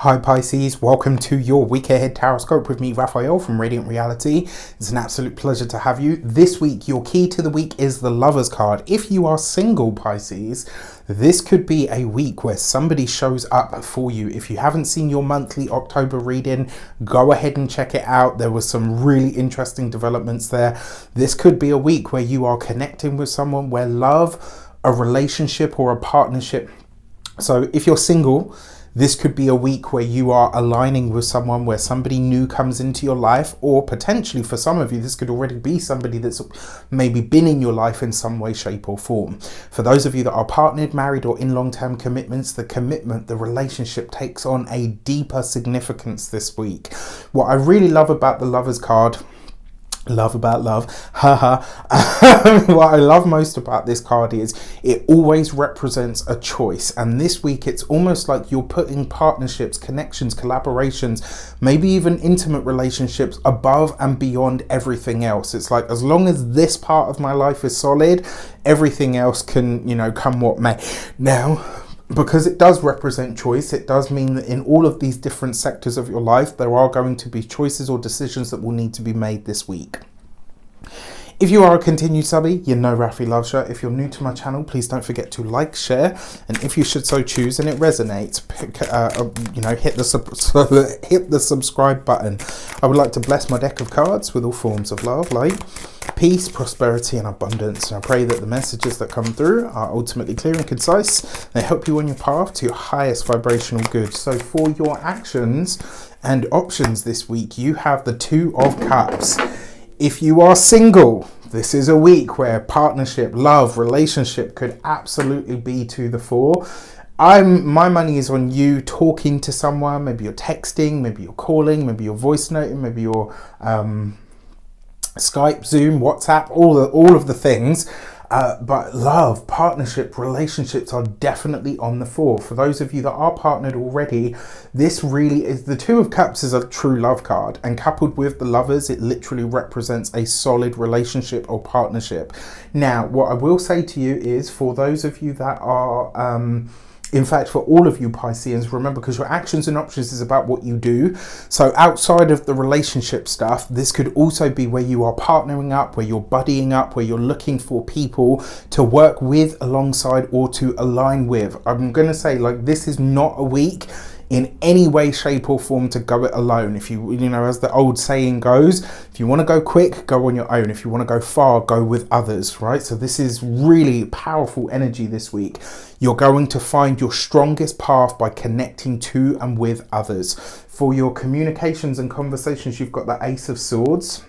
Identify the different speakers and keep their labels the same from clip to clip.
Speaker 1: Hi Pisces, welcome to your week ahead tarot with me, Raphael from Reydiant Reality. It's an absolute pleasure to have you. This week, your key to the week is the Lovers card. If you are single, Pisces, this could be a week where somebody shows up for you. If you haven't seen your monthly October reading, go ahead and check it out. There was some really interesting developments there. This could be a week where you are connecting with someone, where love, a relationship or a partnership. So if you're single, this could be a week where you are aligning with someone, where somebody new comes into your life, or potentially for some of you, this could already be somebody that's maybe been in your life in some way, shape or form. For those of you that are partnered, married or in long-term commitments, the relationship takes on a deeper significance this week. What I really love about the Lovers card, love about love, haha. What I love most about this card is it always represents a choice, and this week it's almost like you're putting partnerships, connections, collaborations, maybe even intimate relationships above and beyond everything else. It's like, as long as this part of my life is solid, everything else can, come what may. Now, because it does represent choice, it does mean that in all of these different sectors of your life, there are going to be choices or decisions that will need to be made this week. If you are a continued subby, you know Rafi loves you. If you're new to my channel, please don't forget to like, share, and if you should so choose and it resonates, hit the subscribe button. I would like to bless my deck of cards with all forms of love, light, peace, prosperity and abundance. And I pray that the messages that come through are ultimately clear and concise. They help you on your path to your highest vibrational good. So for your actions and options this week, you have the Two of Cups. If you are single, this is a week where partnership, love, relationship could absolutely be to the fore. My money is on you talking to someone. Maybe you're texting, maybe you're calling, maybe you're voice noting, maybe you're Skype, Zoom, WhatsApp, all of the things. But love, partnership, relationships are definitely on the fore. For those of you that are partnered already, this really is, the Two of Cups is a true love card, and coupled with the Lovers, it literally represents a solid relationship or partnership. Now, what I will say to you is, for those of you that are in fact, for all of you Pisceans, remember, because your actions and options is about what you do. So outside of the relationship stuff, this could also be where you are partnering up, where you're buddying up, where you're looking for people to work with, alongside, or to align with. I'm going to say, like, this is not a week in any way, shape or form to go it alone. If you as the old saying goes, if you want to go quick, go on your own. If you want to go far, go with others, right? So this is really powerful energy this week. You're going to find your strongest path by connecting to and with others. For your communications and conversations, you've got the Ace of Swords.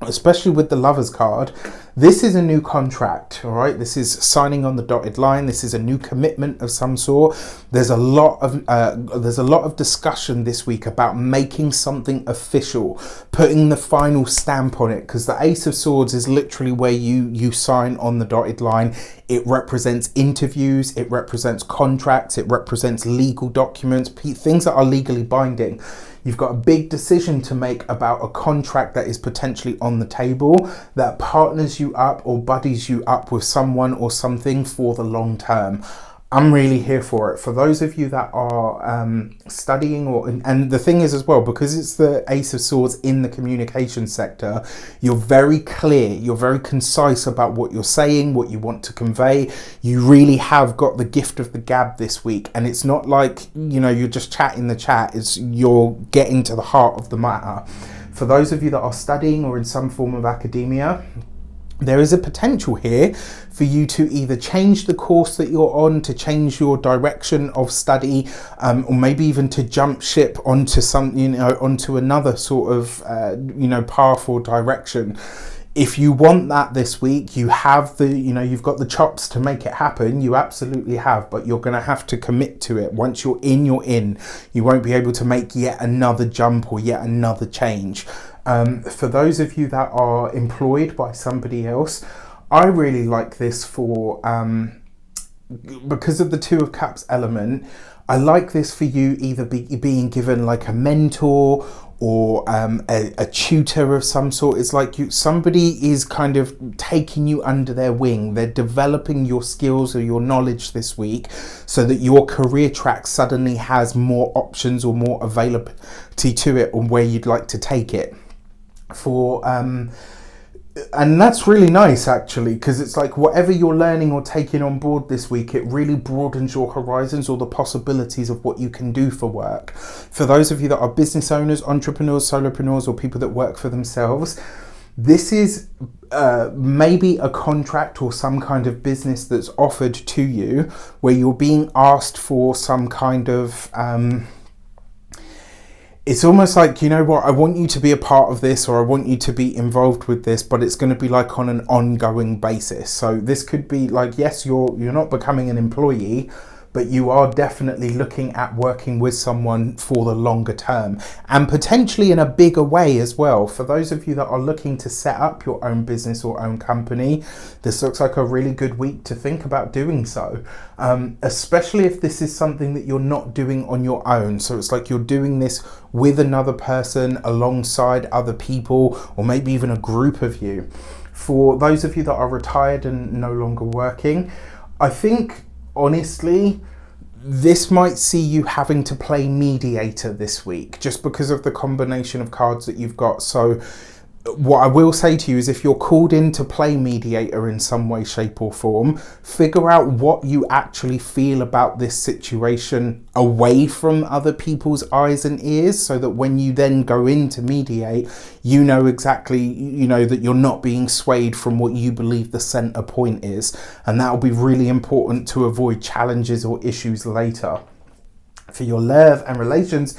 Speaker 1: Especially with the Lovers card, this is a new contract, all right? This is signing on the dotted line. This is a new commitment of some sort. There's a lot of discussion this week about making something official, putting the final stamp on it, because the Ace of Swords is literally where you sign on the dotted line. It represents interviews, it represents contracts, it represents legal documents, things that are legally binding. You've got a big decision to make about a contract that is potentially on the table that partners you up or buddies you up with someone or something for the long term. I'm really here for it. For those of you that are studying, and the thing is as well, because it's the Ace of Swords in the communication sector, you're very clear, you're very concise about what you're saying, what you want to convey. You really have got the gift of the gab this week, and it's not like, you're just chatting the chat, you're getting to the heart of the matter. For those of you that are studying or in some form of academia, there is a potential here for you to either change the course that you're on, to change your direction of study, or maybe even to jump ship onto onto another sort of, path or direction. If you want that this week, you have you've got the chops to make it happen. You absolutely have, but you're going to have to commit to it. Once you're in, you're in. You won't be able to make yet another jump or yet another change. For those of you that are employed by somebody else, I really like this for, because of the Two of Cups element, I like this for you either being given like a mentor or a tutor of some sort. It's like somebody is kind of taking you under their wing. They're developing your skills or your knowledge this week so that your career track suddenly has more options or more availability to it on where you'd like to take it. And that's really nice, actually, because it's like whatever you're learning or taking on board this week, it really broadens your horizons or the possibilities of what you can do for work. For those of you that are business owners, entrepreneurs, solopreneurs, or people that work for themselves, this is maybe a contract or some kind of business that's offered to you where you're being asked for some kind of... it's almost like, you know what, I want you to be a part of this, or I want you to be involved with this, but it's going to be like on an ongoing basis. So this could be like, yes, you're not becoming an employee, but you are definitely looking at working with someone for the longer term, and potentially in a bigger way as well. For those of you that are looking to set up your own business or own company, this looks like a really good week to think about doing so, especially if this is something that you're not doing on your own. So it's like you're doing this with another person, alongside other people, or maybe even a group of you. For those of you that are retired and no longer working, I think honestly, this might see you having to play mediator this week, just because of the combination of cards that you've got. So what I will say to you is, if you're called in to play mediator in some way, shape or form, figure out what you actually feel about this situation away from other people's eyes and ears, so that when you then go in to mediate, you know exactly, you know, that you're not being swayed from what you believe the center point is. And that will be really important to avoid challenges or issues later. For your love and relations,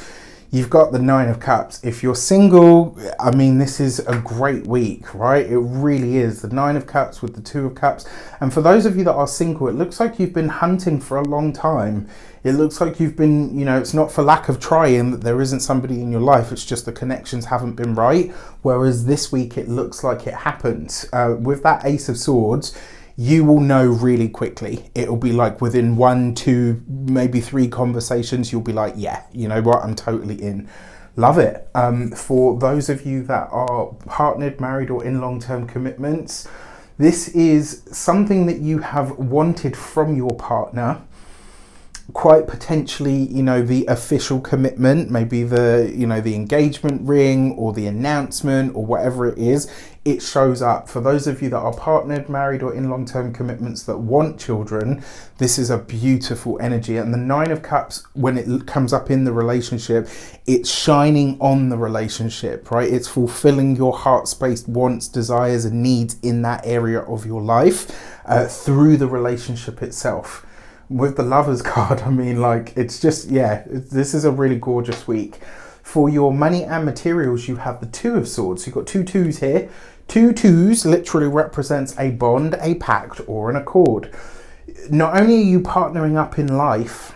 Speaker 1: you've got the Nine of Cups. If you're single, I mean, this is a great week, right? It really is. The Nine of Cups with the Two of Cups. And for those of you that are single, it looks like you've been hunting for a long time. It looks like you've been, you know, it's not for lack of trying that there isn't somebody in your life. It's just the connections haven't been right. Whereas this week, it looks like it happened. With that Ace of Swords, you will know really quickly. It'll be like within 1, 2, maybe 3 conversations, you'll be like, yeah, you know what, I'm totally in. Love it. For those of you that are partnered, married, or in long-term commitments, this is something that you have wanted from your partner. Quite potentially, you know, the official commitment, maybe the, you know, the engagement ring or the announcement or whatever it is, it shows up. For those of you that are partnered, married, or in long-term commitments that want children, this is a beautiful energy. And the Nine of Cups, when it comes up in the relationship, it's shining on the relationship, right? It's fulfilling your heart-spaced wants, desires, and needs in that area of your life through the relationship itself. With the Lovers card, I mean, like, it's just, yeah, this is a really gorgeous week. For your money and materials, you have the Two of Swords. You've got 2 twos here. 2 twos literally represents a bond, a pact, or an accord. Not only are you partnering up in life,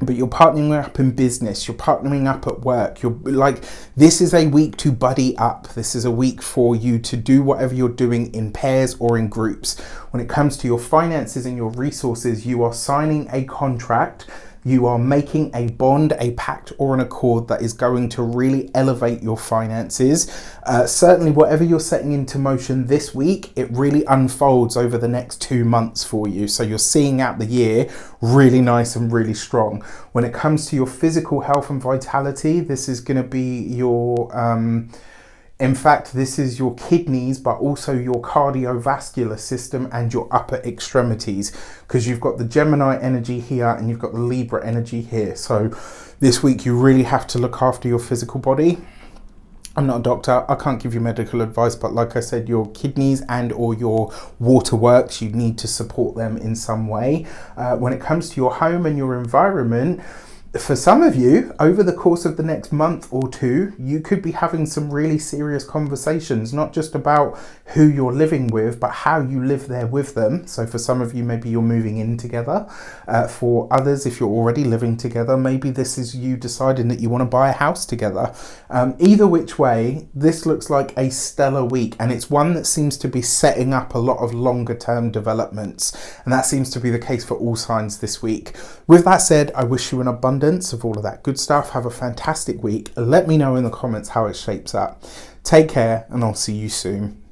Speaker 1: but you're partnering up in business, you're partnering up at work. You're like, this is a week to buddy up. This is a week for you to do whatever you're doing in pairs or in groups. When it comes to your finances and your resources, you are signing a contract. You are making a bond, a pact, or an accord that is going to really elevate your finances. Certainly, whatever you're setting into motion this week, it really unfolds over the next 2 months for you. So you're seeing out the year really nice and really strong. When it comes to your physical health and vitality, this is going to be your... in fact, this is your kidneys, but also your cardiovascular system and your upper extremities, because you've got the Gemini energy here and you've got the Libra energy here. So this week you really have to look after your physical body. I'm not a doctor, I can't give you medical advice, but like I said, your kidneys and or your waterworks, you need to support them in some way. When it comes to your home and your environment, For some of you, over the course of the next month or two, you could be having some really serious conversations, not just about who you're living with, but how you live there with them. So for some of you, maybe you're moving in together. For others, if you're already living together, maybe this is you deciding that you want to buy a house together. Either which way, this looks like a stellar week, and it's one that seems to be setting up a lot of longer term developments. And that seems to be the case for all signs this week. With that said, I wish you an abundance of all of that good stuff. Have a fantastic week. Let me know in the comments how it shapes up. Take care, and I'll see you soon.